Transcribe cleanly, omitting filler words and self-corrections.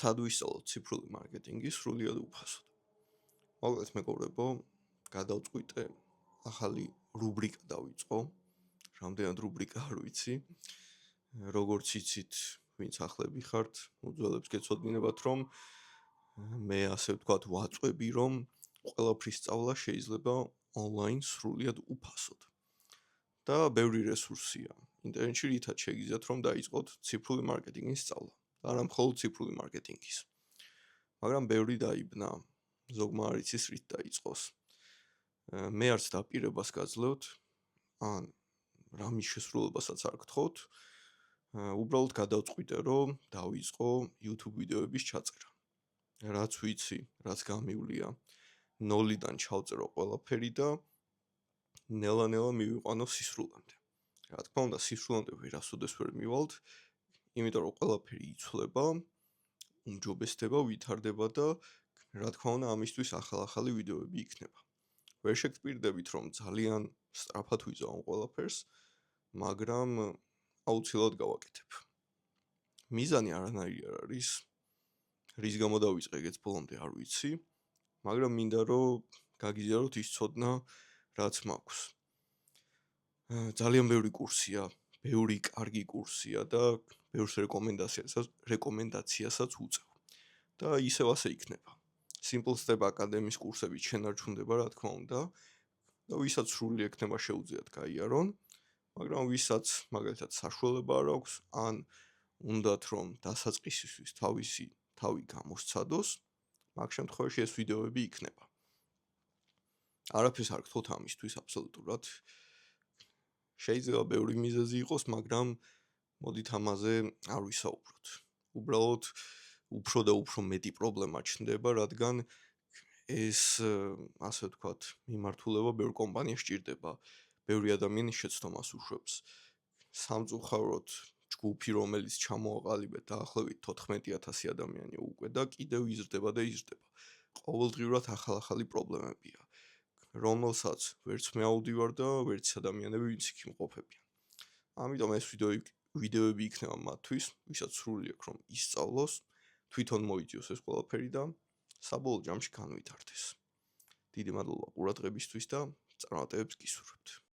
სად ვისწავლოთ ციფრული მარკეტინგი სრულიად უფასოდ. მოკლედ მეგობრებო, გადავწყვიტე ახალი რუბრიკა დავიწყო. რამდენად რუბრიკა არ ვიცი. როგორც იცით, ვინც ახლები ხართ, უძველებს გეცოდინებათ, რომ მე ასე ვთქვათ, ვაწვევი, რომ ყველაფრის სწავლა შეიძლება ონლაინ სრულიად უფასოდ. და ბევრი რესურსია. ინტერნეტში რითაც შეგიძლიათ რომ დაიწყოთ ციფრული მარკეტინგის სწავლა. არა მხოლოდ ციფრული მარკეტინგის. მაგრამ ბევრი დაიბნა, ზოგმა არ იცის რით დაიწყოს. მე არც დაპირებას გაძლევთ, ან რამის შესრულებასაც არ გთხოვთ, უბრალოდ გადავწყვიტე, რომ დავიწყო YouTube ვიდეოების ჩაწერა. რაც ვიცი, რაც გამივლია, ნოლიდან ჩავწერო ყველაფერი და ნელა-ნელა მივიყვანო სისრულამდე. რა თქმა უნდა, სისრულამდე ვერასოდეს ვერ მივალთ, იმიტომ რომ ყველაფერი იცვლება, უმჯობესდება, ვითარდება და რა თქმა უნდა, ამისთვის ახალ-ახალი ვიდეოები იქნება. ვერ შეგპირდებით, რომ ძალიან სწრაფად ვიზავ ყველაფერს, მაგრამ აუცილებლად გავაკეთებ. მიზანი არანაირი არ არის, რის გამო დავიწყე ეგეც ბოლომდე არ ვიცი, მაგრამ მინდა რომ გაგიზიაროთ ის ცოდნა, რაც მაქვს. ძალიან ბევრი კურსია, ბევრი კარგი კურსია და ბევრს რეკომენდაციასაც უწევ. და ისევ ასე იქნება. Simple Step Academy-ის კურსები შენარჩუნდება, რა თქმა უნდა, და ვისაც სრული ექნება შეუძლიათ გაიარონ, მაგრამ ვისაც მაგალითად საშუალება არ აქვს, ან უნდათ რომ დასაწყისისთვის თავისი თავი გამოსცადოს, მაგ შემთხვევაში ეს ვიდეოები იქნება. არაფერს არ გთხოვთ ამისთვის აბსოლუტურად. შეიძლება ბევრი მიზეზი იყოს, მაგრამ მოდით ამაზე არ ვისაუბროთ. უბრალოდ უფრო და უფრო მეტი პრობლემა ჩნდება, რადგან ეს ასე ვთქვათ, მიმართულება ბევრ კომპანიას სჭირდება. ბევრი ადამიანის შეცდომას უშვებს. სამწუხაროდ ჯგუფი, რომელიც ჩამოაყალიბეთ დაახლოებით 14,000 ადამიანი უკვე და კიდევ იზრდება და იზრდება. ყოველდღიურად ახალ-ახალი პრობლემებია, რომელსაც ვერც მე ავდივარ და ვერც ადამიანები ვინც იქ იმყოფებიან. ამიტომ ეს ვიდეოები იქნება მათთვის, ვისაც სრული აქვს რომ ისწავლოს, თვითონ მოიწიოს ეს ყველაფერი და საბოლოო ჯამში განვითარდეს. დიდი მადლობა ყურადღებისთვის და წარმატებებს გისურვებთ.